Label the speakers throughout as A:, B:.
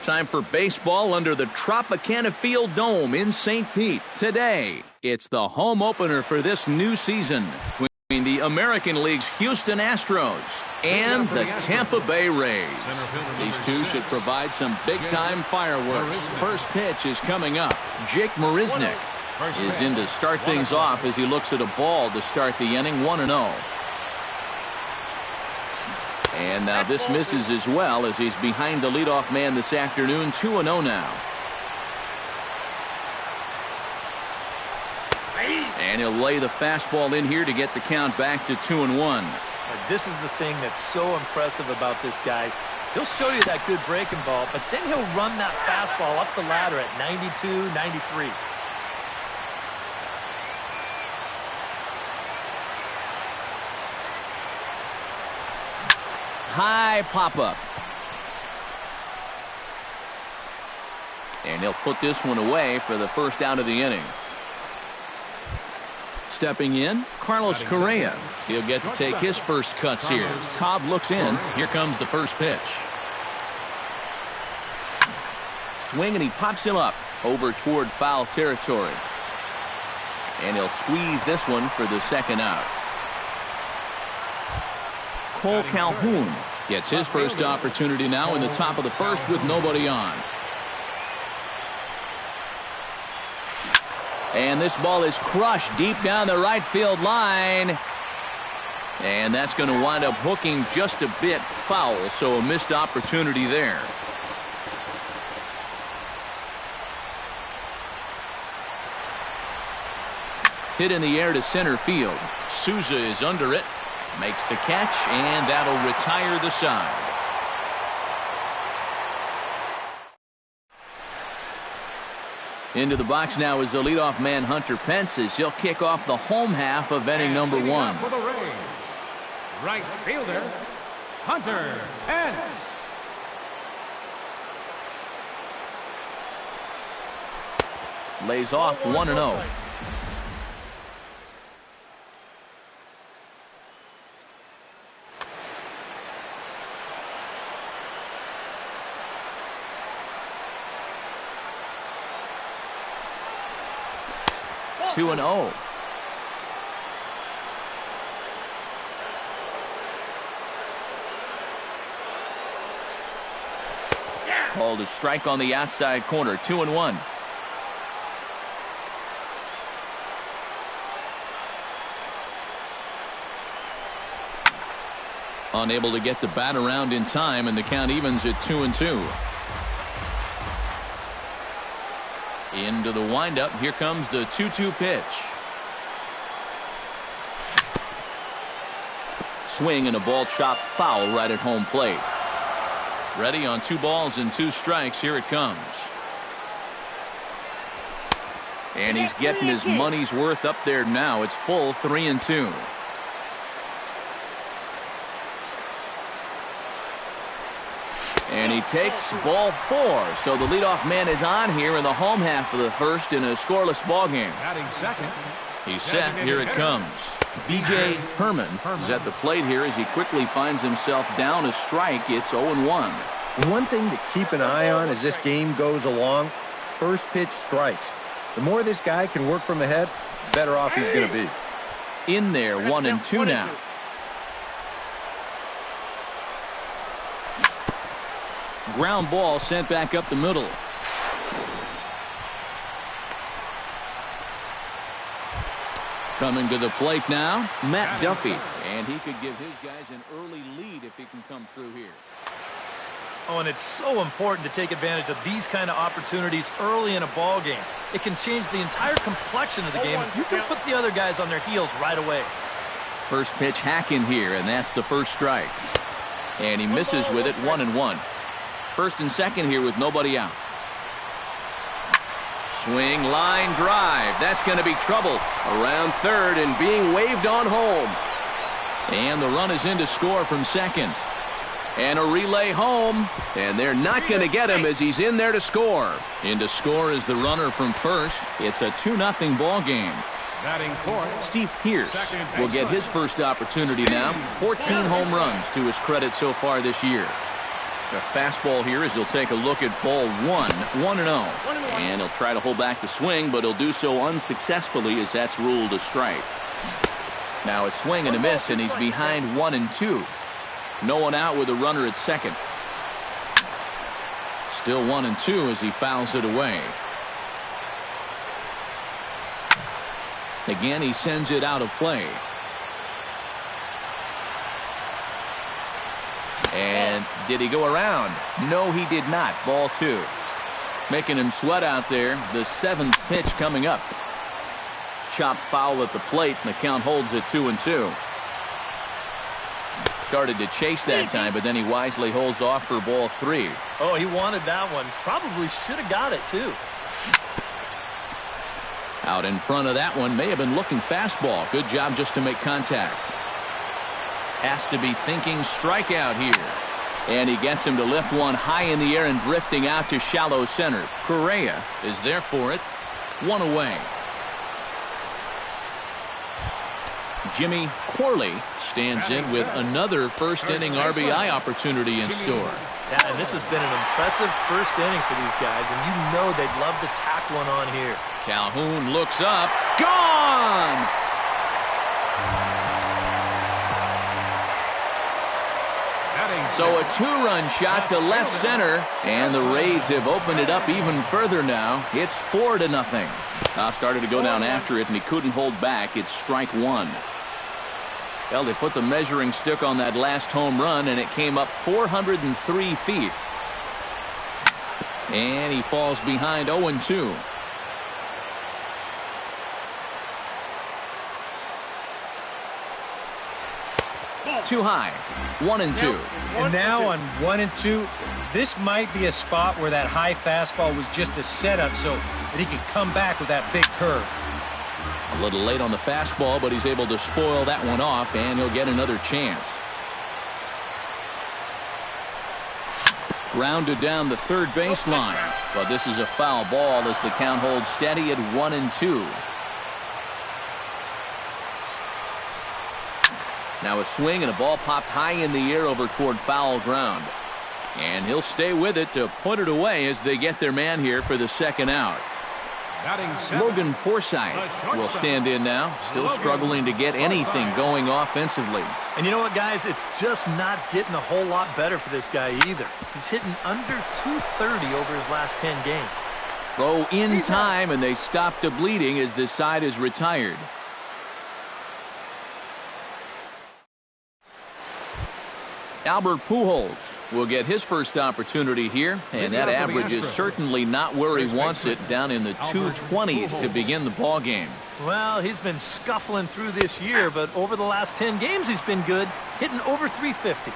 A: Time for baseball under the Tropicana Field Dome in St. Pete. Today, it's the home opener for this new season between the American League's Houston Astros and the Tampa Bay Rays. These two should provide some big-time fireworks. First pitch is coming up. Jake Marisnick is in to start things off as he looks at a ball to start the inning, 1-0. And now this misses as well as he's behind the leadoff man this afternoon, 2-0 now. And he'll lay the fastball in here to get the count back to 2-1.
B: This is the thing that's so impressive about this guy. He'll show you that good breaking ball, but then he'll run that fastball up the ladder at 92, 93.
A: High pop-up. And he'll put this one away for the first out of the inning. Stepping in, Carlos Correa. He'll get to take his first cuts here. Cobb looks in. Here comes the first pitch. Swing, and he pops him up over toward foul territory. And he'll squeeze this one for the second out. Cole Calhoun gets his first opportunity now in the top of the first with nobody on. And this ball is crushed deep down the right field line. And that's going to wind up hooking just a bit foul, so a missed opportunity there. Hit in the air to center field. Souza is under it. Makes the catch, and that'll retire the side. Into the box now is the leadoff man, Hunter Pence, as he'll kick off the home half of inning number one.
C: For the Rays, right fielder, Hunter Pence.
A: Lays off 1-0. Two and 0. Called a strike on the outside corner. 2-1. Unable to get the bat around in time, and the count evens at 2-2. Into the windup. Here comes the 2-2 pitch. Swing and a ball chopped foul right at home plate. Ready on 2 balls and 2 strikes. Here it comes. And he's getting his money's worth up there now. It's full 3-2. And he takes ball 4. So the leadoff man is on here in the home half of the first in a scoreless ball game. He's set. Here it comes. B.J. Herman is at the plate here as he quickly finds himself down a strike. It's 0-1.
D: One thing to keep an eye on as this game goes along, first pitch strikes. The more this guy can work from ahead, the better off he's going to be.
A: In there, 1-2 now. Ground ball sent back up the middle. Coming to the plate now, Matt Duffy. And he could give his guys an early lead if he can come through here.
B: Oh, and it's so important to take advantage of these kind of opportunities early in a ball game. It can change the entire complexion of the game if you can put the other guys on their heels right away.
A: First pitch hack in here, and that's the first strike. And he misses with it, 1-1. First and second here with nobody out. Swing, line drive. That's going to be trouble around third and being waved on home. And the run is in to score from second. And a relay home. And they're not going to get him as he's in there to score. In to score is the runner from first. It's a 2-0 ball game. Steve Pearce will get his first opportunity now. 14 home runs to his credit so far this year. The fastball here as he'll take a look at ball 1-0. And he'll try to hold back the swing, but he'll do so unsuccessfully as that's ruled a strike. Now a swing and a miss, and he's behind 1-2. No one out with a runner at second. Still 1-2 as he fouls it away. Again, he sends it out of play. And did he go around? No, he did not. Ball 2. Making him sweat out there. The 7th pitch coming up. Chop foul at the plate, and the count holds at 2-2. Started to chase that time, but then he wisely holds off for ball 3.
B: Oh, he wanted that one. Probably should have got it, too.
A: Out in front of that one, may have been looking fastball. Good job just to make contact. Has to be thinking strikeout here. And he gets him to lift one high in the air and drifting out to shallow center. Correa is there for it. 1 away. Jimmy Corley stands in with another first-inning RBI opportunity in store.
B: Yeah, and this has been an impressive first inning for these guys, and you know they'd love to tack one on here.
A: Calhoun looks up. Gone! So a 2-run shot to left center, and the Rays have opened it up even further now. It's 4-0. Started to go down after it, and he couldn't hold back. It's strike 1. Well, they put the measuring stick on that last home run, and it came up 403 feet. And he falls behind 0-2. Too high. 1-2.
D: And now on 1-2, this might be a spot where that high fastball was just a setup so that he could come back with that big curve.
A: A little late on the fastball, but he's able to spoil that one off, and he'll get another chance. Grounded down the third baseline, but this is a foul ball as the count holds steady at 1-2. Now a swing and a ball popped high in the air over toward foul ground. And he'll stay with it to put it away as they get their man here for the second out. Logan Forsythe will stand in now, still struggling to get anything going offensively.
B: And you know what, guys? It's just not getting a whole lot better for this guy either. He's hitting under 230 over his last 10 games.
A: Throw in time, and they stop the bleeding as this side is retired. Albert Pujols will get his first opportunity here, and that average is certainly not where he wants it, down in the 220s to begin the ball game.
B: Well, he's been scuffling through this year, but over the last 10 games he's been good, hitting over 350.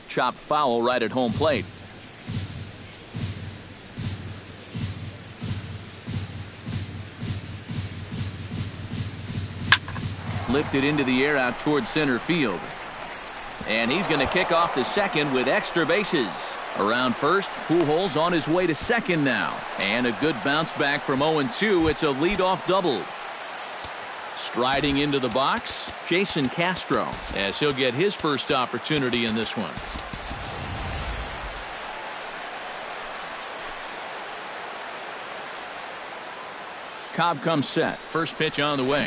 A: Chop foul right at home plate. Lifted into the air out toward center field. And he's going to kick off the second with extra bases. Around first, Pujols on his way to second now. And a good bounce back from 0-2. It's a leadoff double. Striding into the box, Jason Castro, as he'll get his first opportunity in this one. Cobb comes set. First pitch on the way.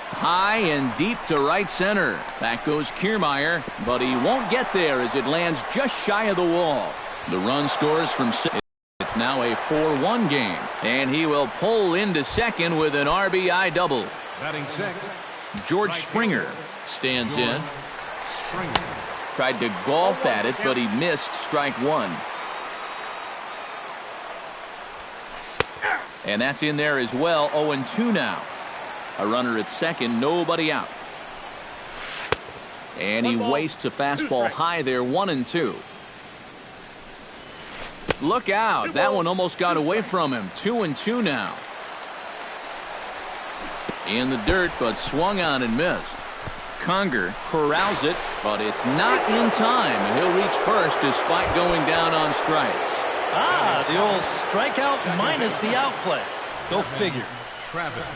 A: High and deep to right center. Back goes Kiermaier, but he won't get there as it lands just shy of the wall. The run scores from six. It's now a 4-1 game, and he will pull into second with an RBI double.
C: Batting sixth,
A: George Springer stands in. Tried to golf at it, but he missed strike 1. And that's in there as well. 0-2 now. A runner at second, nobody out. And he wastes a fastball high there, 1-2. Look out. That one almost got away from him. 2-2 now. In the dirt, but swung on and missed. Conger corrals it, but it's not in time, and he'll reach first despite going down on strikes.
B: Ah, the old strikeout minus the outplay. Go figure.
C: Travis.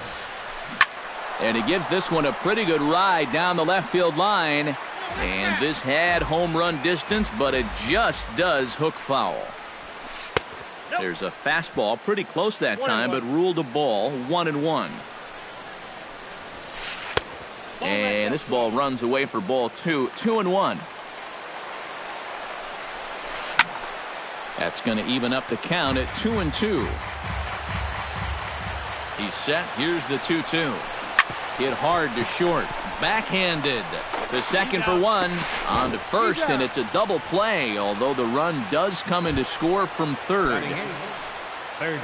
A: And he gives this one a pretty good ride down the left field line. And this had home run distance, but it just does hook foul. There's a fastball pretty close that time, but ruled a ball, 1-1. And this ball runs away for ball 2, 2-1. That's going to even up the count at 2-2. He's set. Here's the 2-2. Hit hard to short. Backhanded. The second for one. On to first, and it's a double play, although the run does come in to score from third.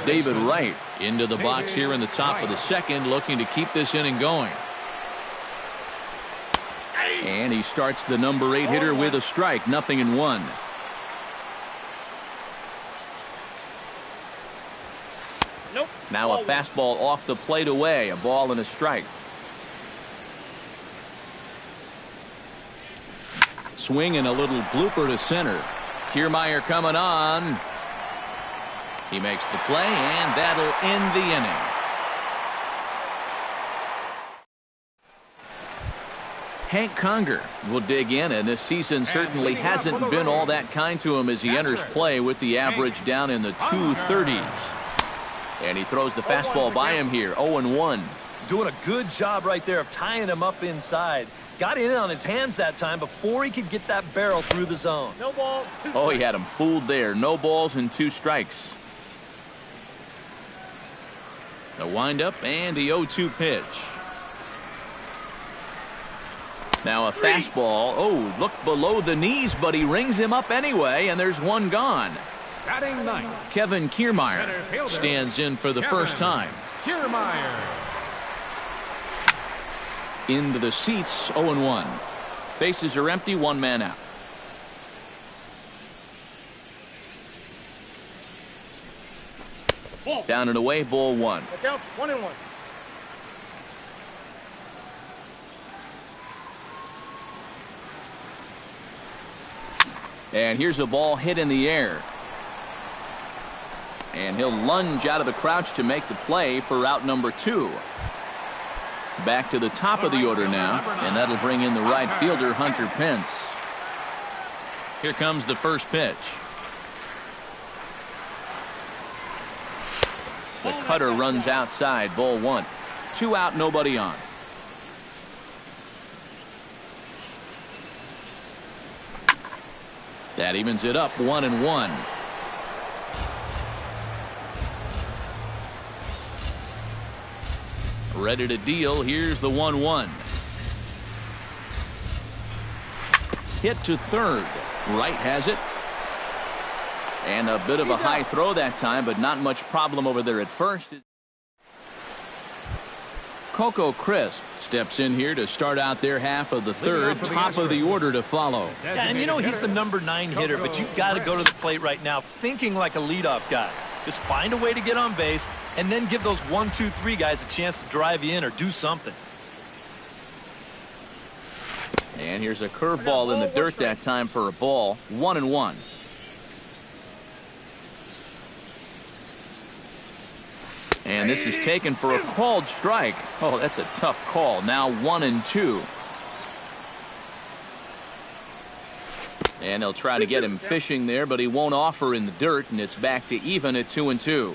A: David Wright into the box here in the top of the second, looking to keep this inning going. And he starts the number 8 hitter with a strike, 0-1. Now a fastball off the plate away, a ball and a strike. Swing and a little blooper to center. Kiermaier coming on. He makes the play, and that'll end the inning. Hank Conger will dig in, and this season certainly hasn't been all that kind to him as he enters play with the average down in the 230s. And he throws the fastball by him here, 0-1.
B: Doing a good job right there of tying him up inside. Got in on his hands that time before he could get that barrel through the zone.
E: No balls, 2 strikes.
A: Oh, he had him fooled there. No balls and 2 strikes. The windup and the 0-2 pitch. Now a fastball. Oh, look below the knees, but he rings him up anyway, and there's one gone.
C: Batting ninth,
A: Kevin Kiermaier stands in for the first time.
C: Kiermaier.
A: Into the seats, 0-1. Bases are empty, 1 man out.
E: Ball.
A: Down and away, ball 1.
E: The count's 1-1.
A: And here's a ball hit in the air. And he'll lunge out of the crouch to make the play for out number 2. Back to the top of the order now, and that'll bring in the right fielder, Hunter Pence. Here comes the first pitch. The cutter runs outside, ball 1. 2 out, nobody on. That evens it up, 1-1. Ready to deal. Here's the 1-1. Hit to third. Wright has it. And a bit of a high throw that time, but not much problem over there at first. Coco Crisp steps in here to start out their half of the third. Top of the order to follow.
B: Yeah, and you know he's the number 9 hitter, but you've got to go to the plate right now thinking like a leadoff guy. Just find a way to get on base and then give those 1, 2, 3 guys a chance to drive you in or do something.
A: And here's a curveball in the dirt that time for a ball. 1-1. And this is taken for a called strike. Oh, that's a tough call. Now 1-2. And he'll try to get him fishing there, but he won't offer in the dirt, and it's back to even at 2-2.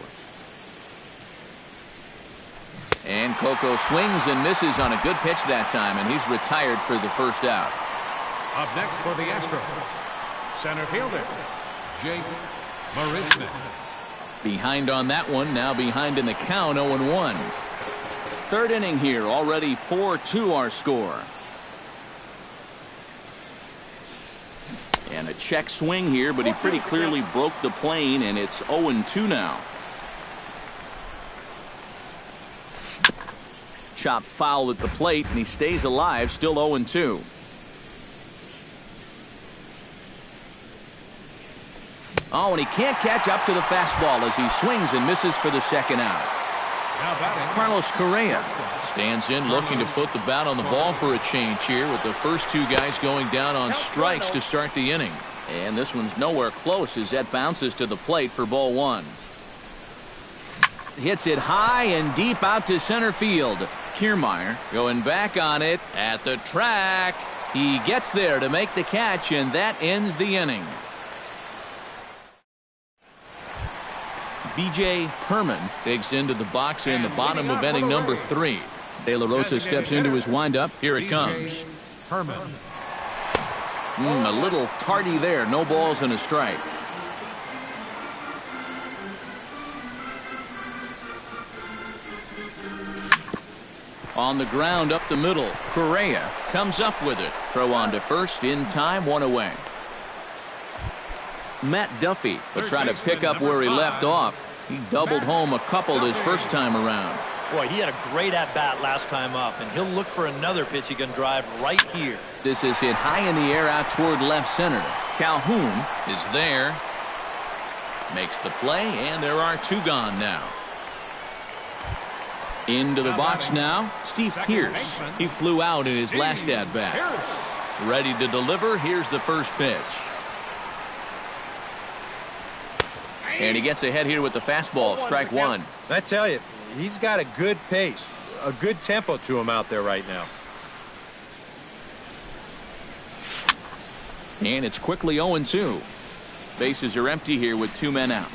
A: And Coco swings and misses on a good pitch that time, and he's retired for the first out.
C: Up next for the Astros, center fielder, Jake Marisnik.
A: Behind on that one, now behind in the count, 0-1. Third inning here, already 4-2 our score. And a check swing here, but he pretty clearly broke the plane, and it's 0-2 now. Chopped foul at the plate, and he stays alive, still 0-2. Oh, and he can't catch up to the fastball as he swings and misses for the second out. Carlos Correa stands in looking to put the bat on the ball for a change here with the first 2 guys going down on strikes to start the inning. And this one's nowhere close as that bounces to the plate for ball 1. Hits it high and deep out to center field. Kiermaier going back on it at the track. He gets there to make the catch, and that ends the inning. B.J. Herman digs into the box in the bottom of inning number 3. De La Rosa steps into his windup. Here it comes.
C: Herman.
A: A little tardy there. No balls and a strike. On the ground up the middle. Correa comes up with it. Throw on to first in time, 1 away. Matt Duffy will try to pick up where he left off. He doubled home a couple his first time around.
B: Boy, he had a great at-bat last time up, and he'll look for another pitch he can drive right here.
A: This is hit high in the air out toward left center. Calhoun is there. Makes the play, and there are 2 gone now. Into the box now, Steve Pearce. He flew out in his last at-bat. Ready to deliver. Here's the first pitch. And he gets ahead here with the fastball. Strike 1.
D: I tell you, he's got a good pace, a good tempo to him out there right now.
A: And it's quickly 0-2. Bases are empty here with 2 men out.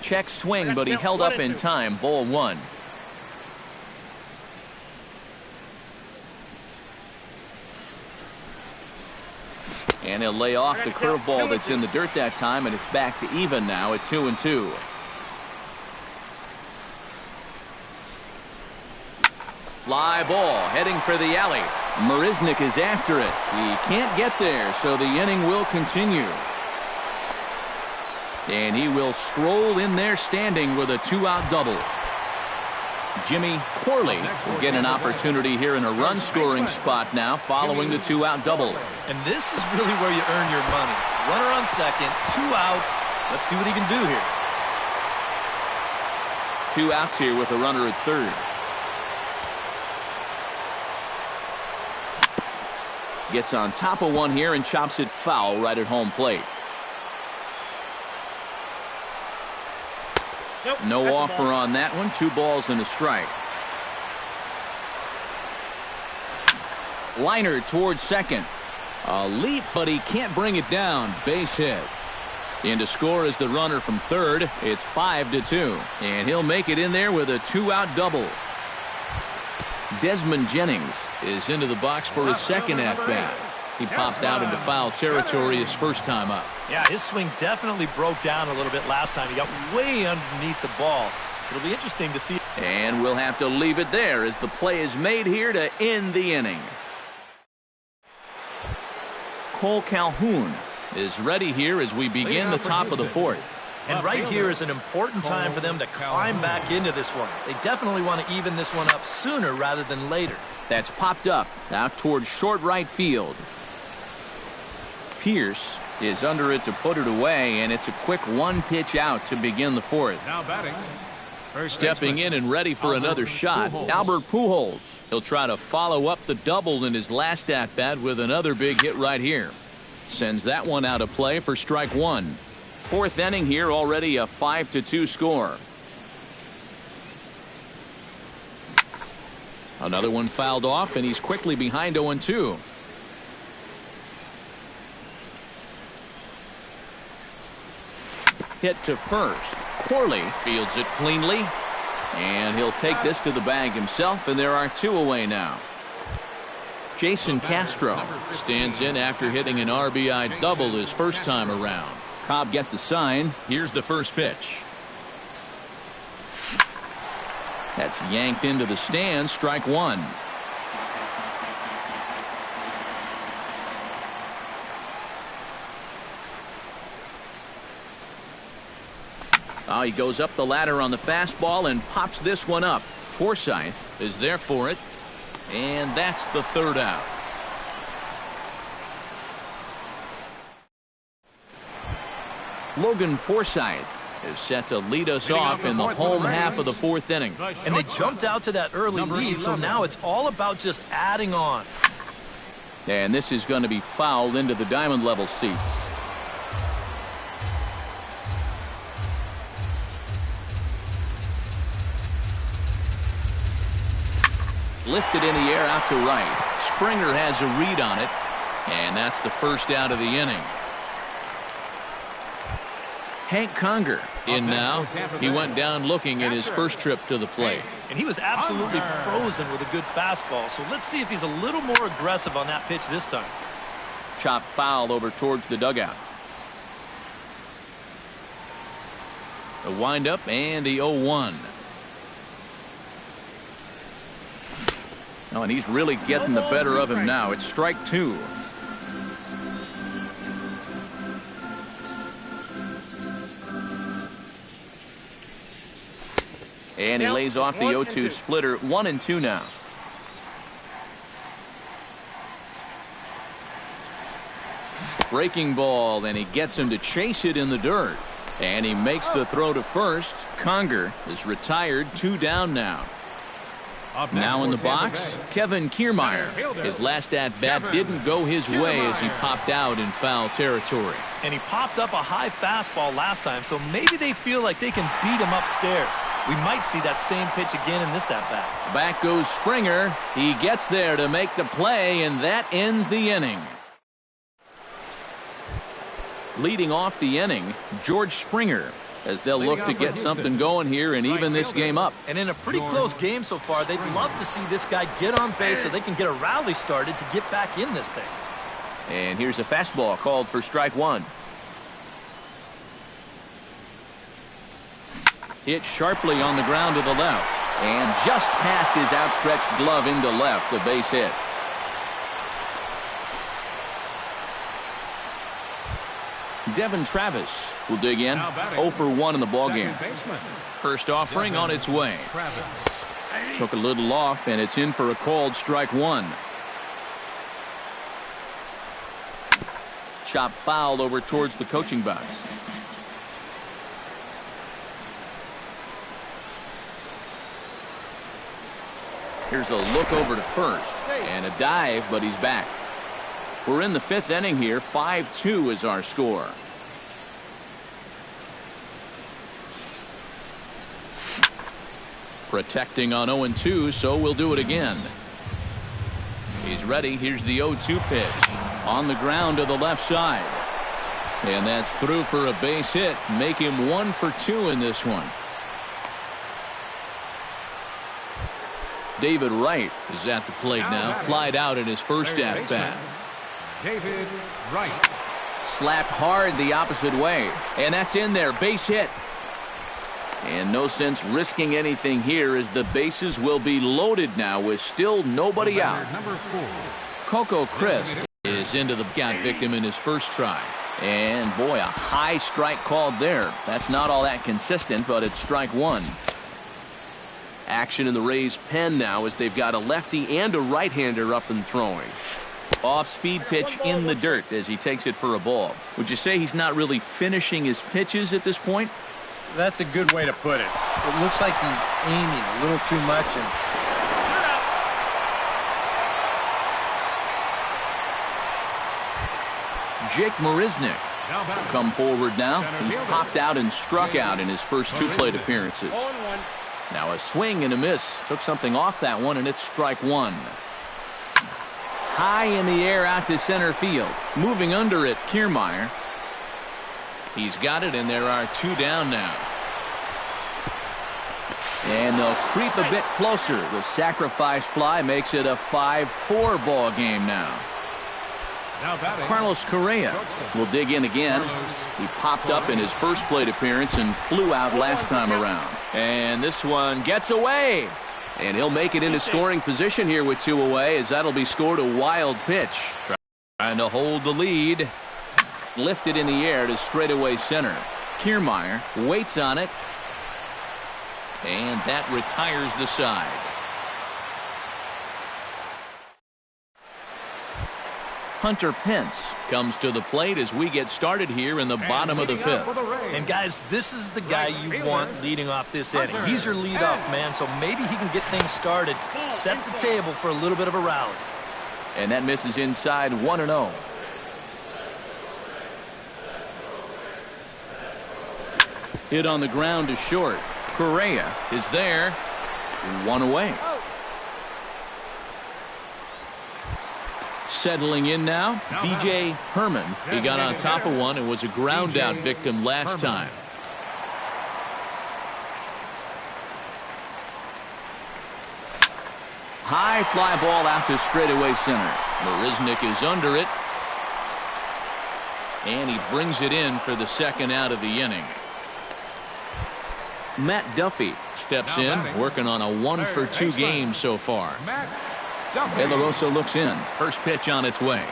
A: Check swing, but he held up in time. Ball 1. And he'll lay off the curveball that's in the dirt that time, and it's back to even now at 2-2. Fly ball heading for the alley. Marisnick is after it. He can't get there, so the inning will continue. And he will stroll in there standing with a 2-out double. Jimmy Corley will get an opportunity here in a run-scoring spot now following the 2-out double.
B: And this is really where you earn your money. Runner on second, 2 outs. Let's see what he can do here.
A: 2 outs here with a runner at third. Gets on top of one here and chops it foul right at home plate. No offer on that one. 2 balls and a strike. Liner towards second. A leap, but he can't bring it down. Base hit. In to score is the runner from third. It's 5-2. And he'll make it in there with a 2-out double. Desmond Jennings is into the box for his second at-bat. He popped out into foul territory his first time up.
B: Yeah, his swing definitely broke down a little bit last time. He got way underneath the ball. It'll be interesting to see.
A: And we'll have to leave it there as the play is made here to end the inning. Cole Calhoun is ready here as we begin the top of the 4th.
B: And right here is an important time for them to climb back into this one. They definitely want to even this one up sooner rather than later.
A: That's popped up out towards short right field. Pierce is under it to put it away, and it's a quick 1-pitch out to begin the 4th.
C: Now batting.
A: Stepping in and ready for another shot, Albert Pujols. He'll try to follow up the double in his last at-bat with another big hit right here. Sends that one out of play for strike 1. 4th inning here, already a 5-2 score. Another one fouled off, and he's quickly behind 0-2. Hit to first. Corley fields it cleanly, and he'll take this to the bag himself, and there are 2 away now. Jason Castro stands in after hitting an RBI double his first time around. Cobb gets the sign. Here's the first pitch. That's yanked into the stands. Strike 1. Oh, he goes up the ladder on the fastball and pops this one up. Forsythe is there for it. And that's the 3rd out. Logan Forsythe is set to lead us off in the home half of the 4th inning.
B: And they jumped out to that early lead, so now it's all about just adding on.
A: And this is going to be fouled into the diamond level seats. Lifted in the air out to right. Springer has a read on it, and that's the first out of the inning. Hank Conger in now. He went down looking in his first trip to the plate.
B: And he was absolutely frozen with a good fastball, so let's see if he's a little more aggressive on that pitch this time.
A: Chop foul over towards the dugout. The windup and the 0-1. Oh, and he's really getting the better of him now. It's strike two. And he lays off the 0-2 splitter. 1-2 now. Breaking ball, and he gets him to chase it in the dirt. And he makes the throw to first. Conger is retired. 2 down now. Now in the box, Kevin Kiermaier. His last at-bat didn't go his way as he popped out in foul territory.
B: And he popped up a high fastball last time, so maybe they feel like they can beat him upstairs. We might see that same pitch again in this at-bat.
A: Back goes Springer. He gets there to make the play, and that ends the inning. Leading off the inning, George Springer, as they'll look to get something going here and even this game up.
B: And in a pretty close game so far, they'd love to see this guy get on base so they can get a rally started to get back in this thing.
A: And here's a fastball called for strike one. Hit sharply on the ground to the left. And just past his outstretched glove into left, a base hit. Devin Travis will dig in. 0 for 1 in the ballgame. First offering on its way. Took a little off, and it's in for a called strike one. Chop foul over towards the coaching box. Here's a look over to first, and a dive, but he's back. We're in the 5th inning here. 5-2 is our score. Protecting on 0-2, so we'll do it again. He's ready. Here's the 0-2 pitch. On the ground to the left side. And that's through for a base hit. Make him 1 for 2 in this one. David Wright is at the plate now. Flied out in his first at-bat.
C: David Wright.
A: Slapped hard the opposite way. And that's in there. Base hit. And no sense risking anything here as the bases will be loaded now with still nobody out.
C: Number 4.
A: Coco Crisp is into the count victim in his first try. And boy, a high strike called there. That's not all that consistent, but it's strike one. Action in the Rays' pen now as they've got a lefty and a right-hander up and throwing. Off-speed pitch in the dirt as he takes it for a ball. Would you say he's not really finishing his pitches at this point?
D: That's a good way to put it. It looks like he's aiming a little too much. And
A: Jake Marisnick will come forward now. He's popped out and struck out in his first 2 plate appearances. Now a swing and a miss. Took something off that one, and it's strike one. High in the air out to center field. Moving under it, Kiermaier. He's got it, and there are 2 down now. And they'll creep a bit closer. The sacrifice fly makes it a 5-4 ball game now. Carlos Correa will dig in again. He popped up in his first plate appearance and flew out last time around. And this one gets away. And he'll make it into scoring position here with 2 away, as that'll be scored a wild pitch. Trying to hold the lead. Lifted in the air to straightaway center. Kiermaier waits on it. And that retires the side. Hunter Pence comes to the plate as we get started here in the bottom of the 5th.
B: And guys, this is the guy you want leading off this inning. He's your leadoff man, so maybe he can get things started, set the table for a little bit of a rally.
A: And that misses inside 1-0. Hit on the ground to short. Correa is there. 1 away. Settling in now, B.J. Herman. He got on top of one and was a ground out victim last time. High fly ball out to straightaway center. Marisnik is under it. And he brings it in for the second out of the inning. Matt Duffy steps in, working on a 1-for-2 game so far. De La Rosa looks in. First pitch on its way.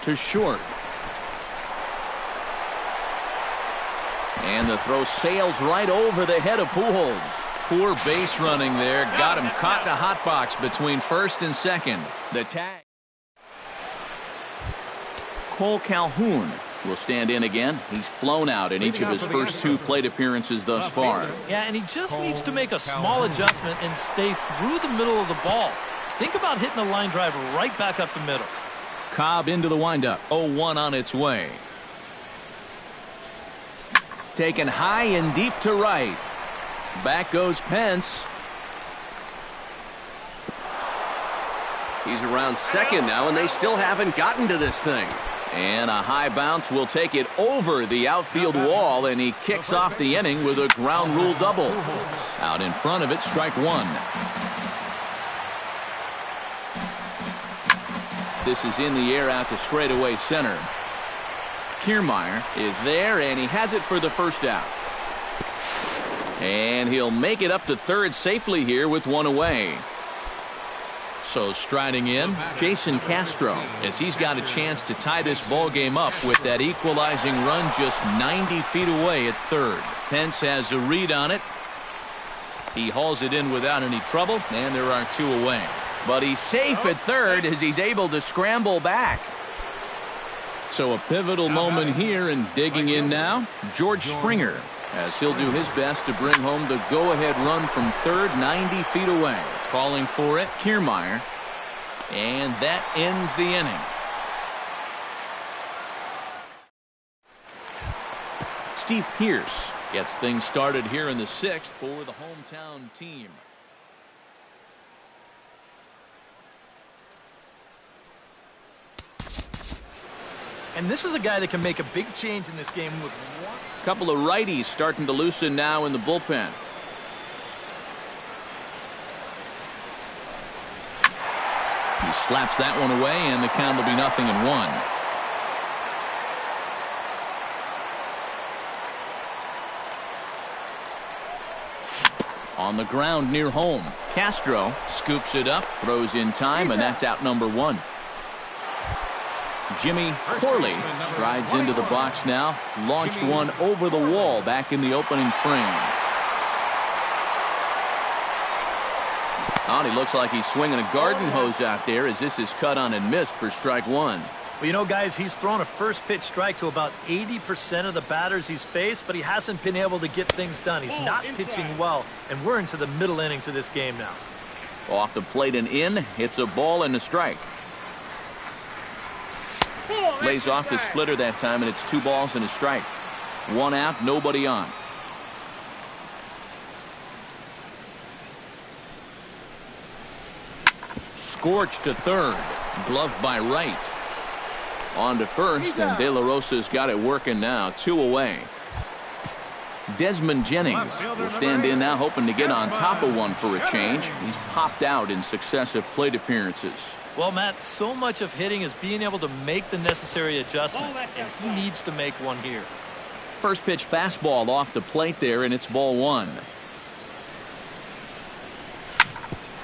A: To short. And the throw sails right over the head of Pujols. Poor base running there. Got him caught in a hot box between first and second. The tag. Cole Calhoun will stand in again. He's flown out in each of his first 2 plate appearances thus far.
B: Yeah, and he just needs to make a small adjustment and stay through the middle of the ball. Think about hitting a line drive right back up the middle.
A: Cobb into the windup. 0-1 on its way. Taken high and deep to right. Back goes Pence.
E: He's around second now, and they still haven't gotten to this thing.
A: And a high bounce will take it over the outfield wall, and he kicks off the inning with a ground rule double. Out in front of it, strike one. This is in the air out to straightaway center. Kiermaier is there, and he has it for the first out. And he'll make it up to third safely here with one away. So striding in, Jason Castro, as he's got a chance to tie this ball game up with that equalizing run just 90 feet away at third. Pence has a read on it. He hauls it in without any trouble, and there are 2 away. But he's safe at third as he's able to scramble back. So a pivotal moment here, and digging in now, George Springer, as he'll do his best to bring home the go-ahead run from third 90 feet away. Calling for it, Kiermaier. And that ends the inning. Steve Pearce gets things started here in the 6th for the hometown team.
B: And this is a guy that can make a big change in this game with one.
A: Couple of righties starting to loosen now in the bullpen. He slaps that one away, and the count will be 0-1. On the ground near home, Castro scoops it up, throws in time, and that's out number 1. Jimmy Corley strides into the box now, launched one over the wall back in the opening frame. Oh, he looks like he's swinging a garden hose out there as this is cut on and missed for strike 1.
B: Well, you know, guys, he's thrown a first pitch strike to about 80% of the batters he's faced, but he hasn't been able to get things done. He's not pitching well, and we're into the middle innings of this game now.
A: Off the plate and in, it's a ball and a strike. Lays off the splitter that time, and it's 2 balls and a strike. 1 out, nobody on. Scorched to third. Gloved by right. On to first, and De La Rosa's got it working now. 2 away. Desmond Jennings will stand in now, hoping to get on top of one for a change. He's popped out in successive plate appearances.
B: Well, Matt, so much of hitting is being able to make the necessary adjustments, and he needs to make one here.
A: First pitch fastball off the plate there, and it's ball 1.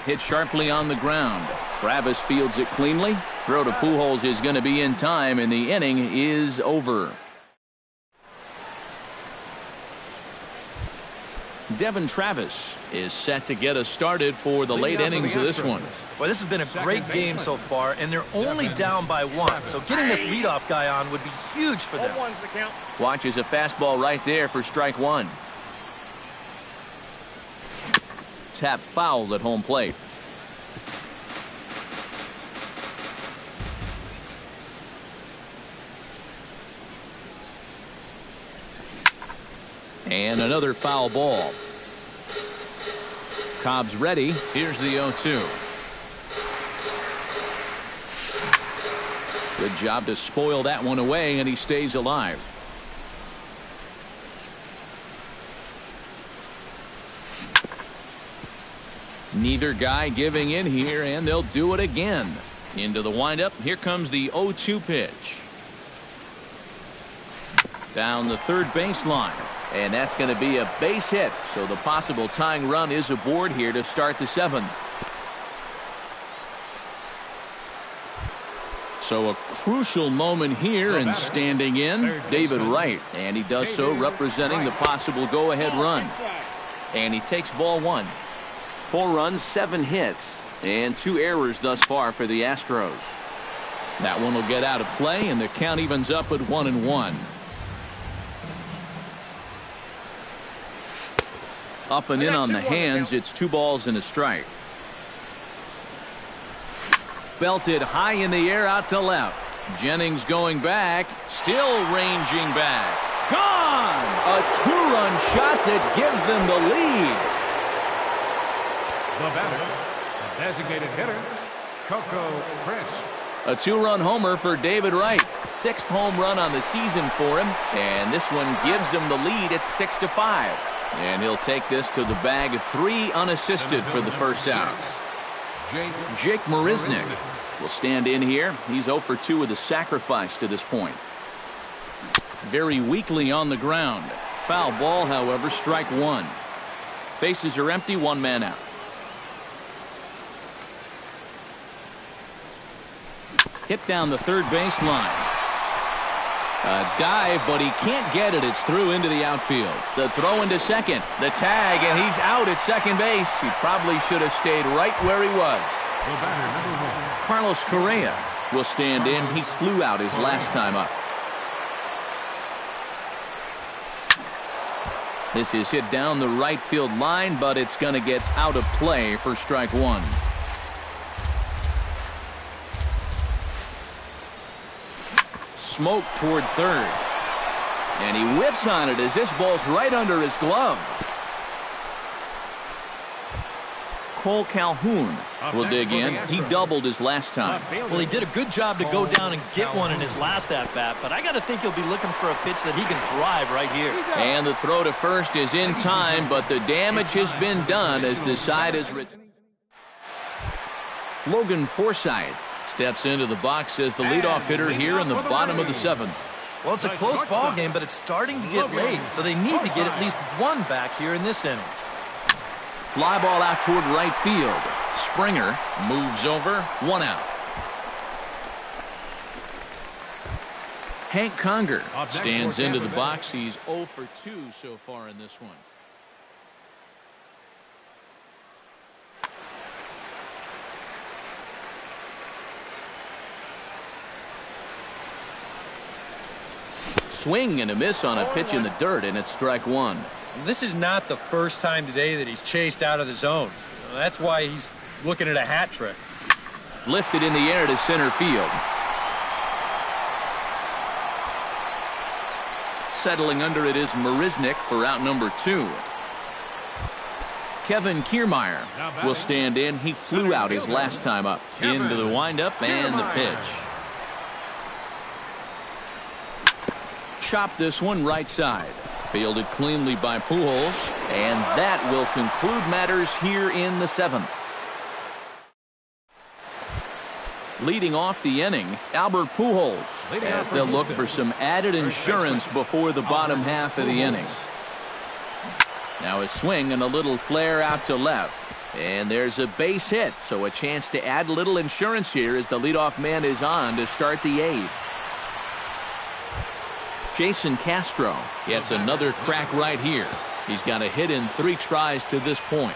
A: Hit sharply on the ground. Travis fields it cleanly. Throw to Pujols is going to be in time, and the inning is over. Devin Travis is set to get us started for the late innings of this one.
B: Well, this has been a great game so far, and they're only down by 1. So getting this leadoff guy on would be huge for them.
A: Watches a fastball right there for strike 1. Tap fouled at home plate. And another foul ball. Cobb's ready. Here's the 0-2. Good job to spoil that one away, and he stays alive. Neither guy giving in here, and they'll do it again. Into the windup. Here comes the 0-2 pitch. Down the third baseline. And that's going to be a base hit. So the possible tying run is aboard here to start the seventh. So a crucial moment here, and standing in, David Wright. And he does so representing the possible go-ahead run. And he takes ball one. 4 runs, 7 hits, and 2 errors thus far for the Astros. That one will get out of play, and the count evens up at 1-1. Up and in on the hands. It's 2 balls and a strike. Belted high in the air out to left. Jennings going back, still ranging back. Gone! A 2-run shot that gives them the lead.
C: The batter, the designated hitter, Coco Chris.
A: A 2-run homer for David Wright. 6th home run on the season for him, and this one gives him the lead at 6-5. And he'll take this to the bag of 3 unassisted for the first out. Jake Marisnick will stand in here. He's 0 for 2 with a sacrifice to this point. Very weakly on the ground. Foul ball, however, strike 1. Bases are empty, 1 man out. Hit down the third baseline. A dive, but he can't get it. It's through into the outfield. The throw into second. The tag, and he's out at second base. He probably should have stayed right where he was. Carlos Correa will stand in. He flew out his last time up. This is hit down the right field line, but it's going to get out of play for strike 1. Smoke toward third. And he whiffs on it as this ball's right under his glove. Cole Calhoun will dig in. He doubled his last time.
B: Well, he did a good job to go down and get one in his last at-bat, but I got to think he'll be looking for a pitch that he can drive right here.
A: And the throw to first is in time, but the damage has been done as the side is written. Logan Forsythe steps into the box as the leadoff hitter here in the bottom of the 7th.
B: Well, it's a close ball game, but it's starting to get late, so they need to get at least 1 back here in this inning.
A: Fly ball out toward right field. Springer moves over, 1 out. Hank Conger stands into the box. He's 0 for 2 so far in this one. Swing and a miss on a pitch in the dirt, and it's strike 1.
D: This is not the first time today that he's chased out of the zone. That's why he's looking at a hat trick.
A: Lifted in the air to center field. Settling under it is Marisnick for out number 2. Kevin Kiermaier will stand in. He flew out his last time up. Into the windup and the pitch. Chop this one right side. Fielded cleanly by Pujols, and that will conclude matters here in the 7th. Leading off the inning, Albert Pujols, as they'll look for some added insurance before the bottom half of the inning. Now a swing and a little flare out to left, and there's a base hit, so a chance to add a little insurance here as the leadoff man is on to start the 8th. Jason Castro gets another crack right here. He's got a hit in 3 tries to this point.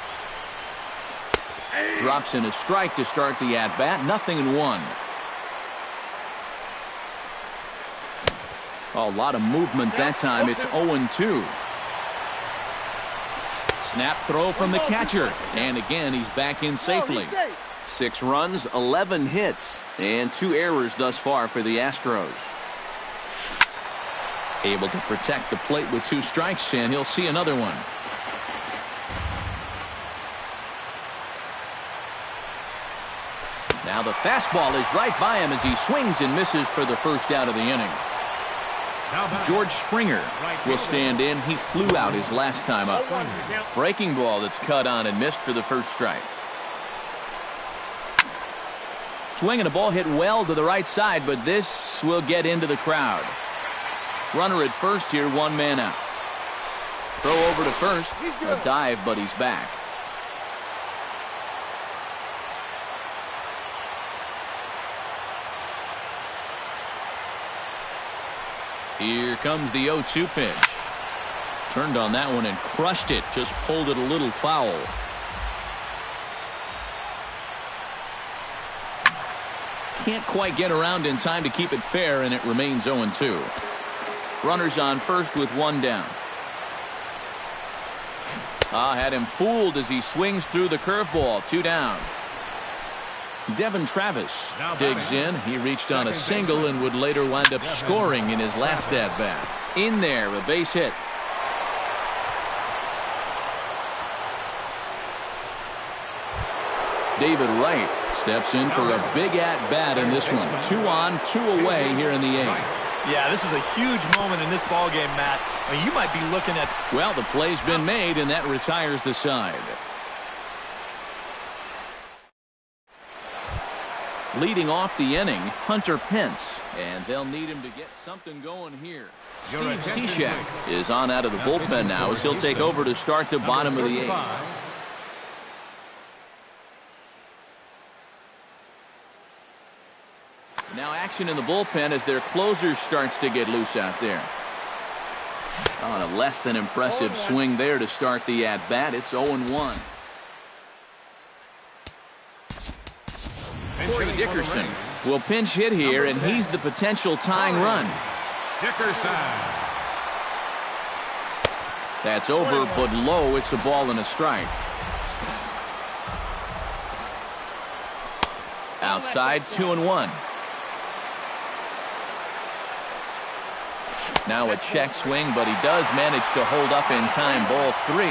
A: Drops in a strike to start the at-bat. 0-1. A lot of movement that time. It's 0-2. Snap throw from the catcher. And again, he's back in safely.
E: 6 runs, 11 hits, and 2 errors thus far for the Astros.
A: Able to protect the plate with 2 strikes, and he'll see another one. Now the fastball is right by him as he swings and misses for the first out of the inning. George Springer will stand in. He flew out his last time up. Breaking ball that's cut on and missed for the first strike. Swinging a ball hit well to the right side, but this will get into the crowd. Runner at first here, one man out. Throw over to first. A dive, but he's back. Here comes the 0-2 pitch. Turned on that one and crushed it. Just pulled it a little foul. Can't quite get around in time to keep it fair, and it remains 0-2. Runners on first with one down. Had him fooled as he swings through the curveball. Two down. Devin Travis digs in. He reached on a single and would later wind up scoring in his last at-bat. In there, a base hit. David Wright steps in for a big at-bat in this one. 2 on, 2 away here in the 8th.
B: Yeah, this is a huge moment in this ballgame, Matt. I mean, you might be looking at...
A: Well, the play's been made, and that retires the side. Leading off the inning, Hunter Pence, and they'll need him to get something going here. Steve Cishek is on out of the bullpen now as he'll take over to start the bottom of the 8th. Now action in the bullpen as their closer starts to get loose out there. On a less than impressive swing there to start the at-bat. It's 0-1. Corey Dickerson will pinch hit here, and he's the potential tying run.
C: Dickerson.
A: That's over, but low. It's a ball and a strike. Outside, 2-1. Now a check swing, but he does manage to hold up in time. Ball 3.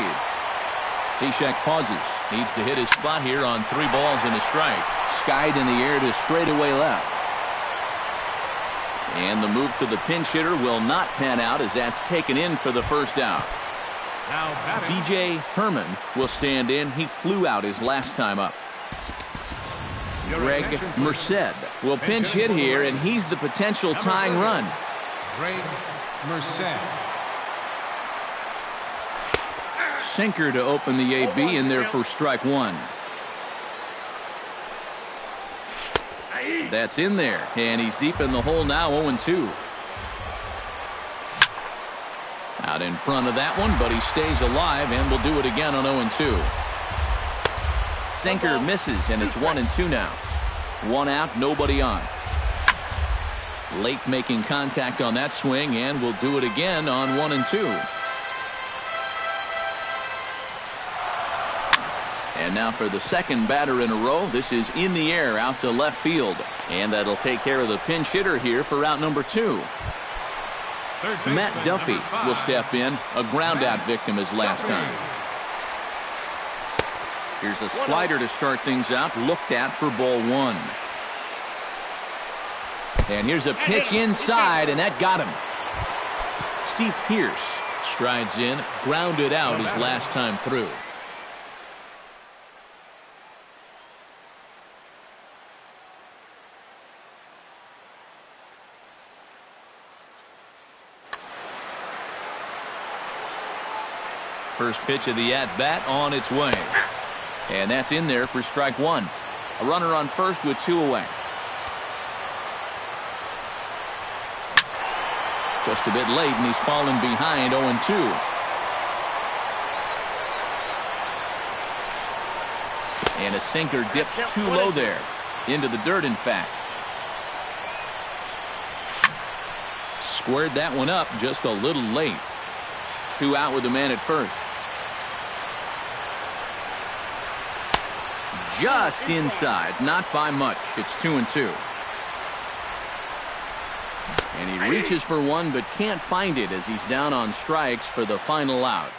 A: Cishek pauses. Needs to hit his spot here on 3 balls and a strike. Skied in the air to straightaway left. And the move to the pinch hitter will not pan out as that's taken in for the first out. B.J. Herman will stand in. He flew out his last time up. Greg Merced will pinch hit here, and he's the potential tying run.
C: Greg Merced.
A: Sinker to open the AB in there for strike 1. That's in there, and he's deep in the hole now, 0-2. Out in front of that one, but he stays alive and will do it again on 0-2. Sinker misses, and it's 1-2 now. 1 out, nobody on. Late making contact on that swing, and will do it again on 1-2. And now for the second batter in a row. This is in the air out to left field. And that'll take care of the pinch hitter here for out number 2. Matt Duffy will step in. A ground out victim his last time. Here's a slider to start things out. Looked at for ball 1. And here's a pitch inside, and that got him. Steve Pearce strides in. Grounded out his last time through. First pitch of the at-bat on its way. And that's in there for strike 1. A runner on first with 2 away. Just a bit late, and he's fallen behind 0-2. And a sinker dips too low there. Into the dirt, in fact. Squared that one up just a little late. 2 out with the man at first. Just inside, not by much. It's 2-2. And he reaches for one, but can't find it as he's down on strikes for the final out.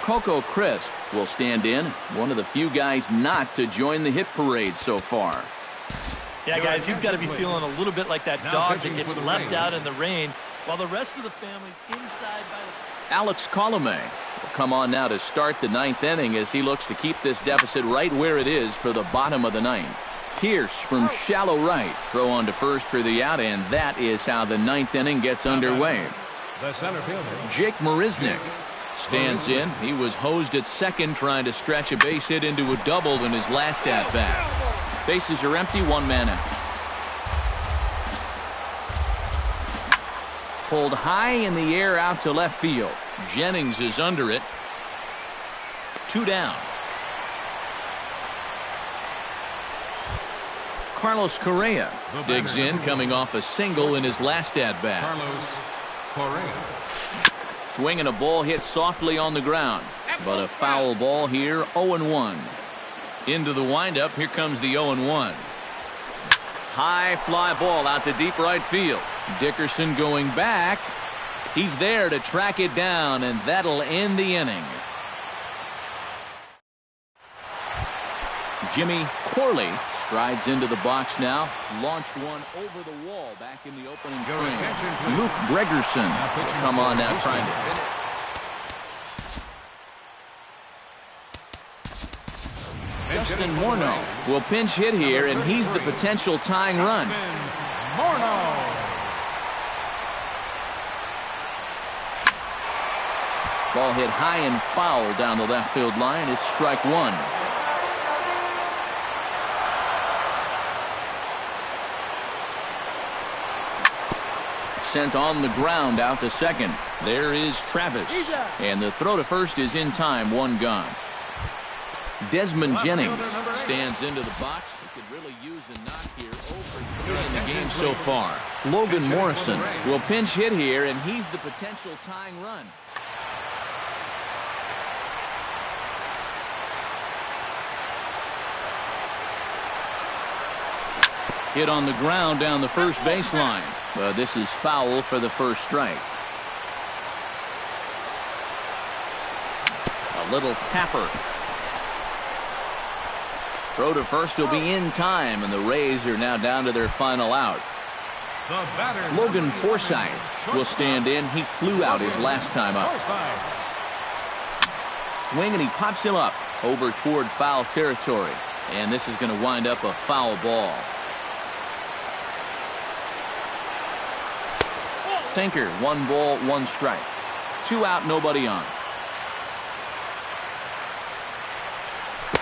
A: Coco Crisp will stand in, one of the few guys not to join the hit parade so far.
B: Yeah, guys, he's got to be feeling a little bit like that dog that gets left out in the rain while the rest of the family's inside by the...
A: Alex Colomé will come on now to start the ninth inning as he looks to keep this deficit right where it is for the bottom of the ninth. Pierce from shallow right, throw on to first for the out, and that is how the ninth inning gets underway.
C: The center fielder,
A: Jake Marisnick stands in. He was hosed at second trying to stretch a base hit into a double in his last at-bat. Bases are empty, one man out. Pulled high in the air out to left field. Jennings is under it. 2 down. Carlos Correa digs in, coming off a single in his last at-bat.
C: Carlos Correa.
A: Swinging a ball hit softly on the ground, but a foul ball here, 0-1. Into the windup, here comes the 0-1. High fly ball out to deep right field. Dickerson going back. He's there to track it down, and that'll end the inning. Jimmy Corley strides into the box now. Launched one over the wall back in the opening frame. Luke Gregerson will come on now trying to finish. Justin Morneau will pinch hit here, and he's the potential tying run. Ball hit high and foul down the left field line. It's strike one. Sent on the ground out to second. There is Travis. And the throw to first is in time, one gone. Desmond Jennings stands into the box. He could really use a knock here. Over 3 in the game so far. Logan Morrison will pinch hit here, and he's the potential tying run. Hit on the ground down the first baseline. But this is foul for the first strike. A little tapper. Throw to first will be in time, and the Rays are now down to their final out. Logan Forsythe will stand in. He flew out his last time up. Swing, and he pops him up over toward foul territory. And this is going to wind up a foul ball. Sinker, 1 ball, 1 strike. 2 out, nobody on.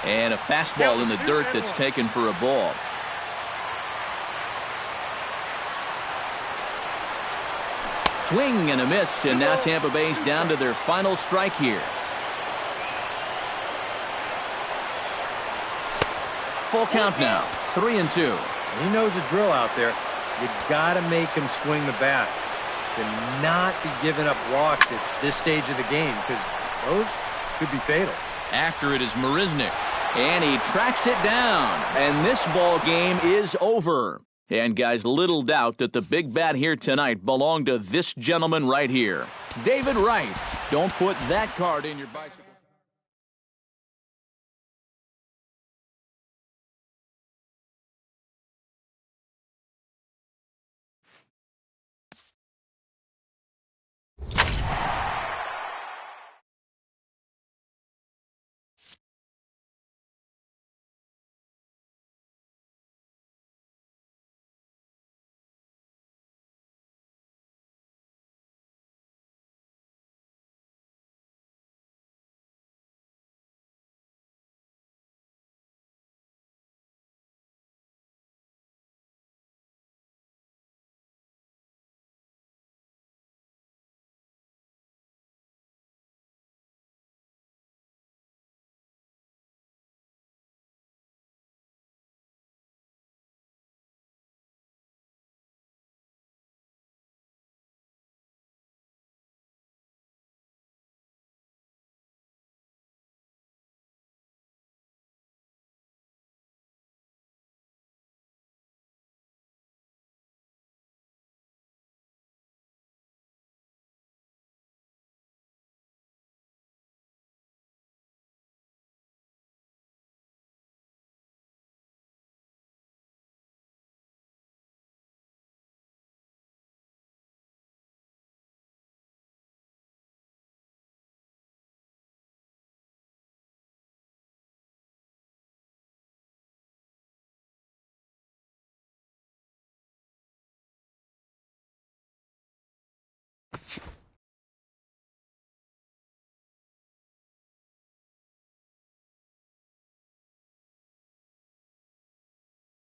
A: And a fastball in the dirt that's taken for a ball. Swing and a miss, and now Tampa Bay's down to their final strike here. Full count now, 3-2.
D: He knows the drill out there. You got to make him swing the bat. To not be giving up walks at this stage of the game, because those could be fatal.
A: After it is Marisnick, and he tracks it down, and this ball game is over. And guys, little doubt that the big bat here tonight belonged to this gentleman right here, David Wright. Don't put that card in your bicycle.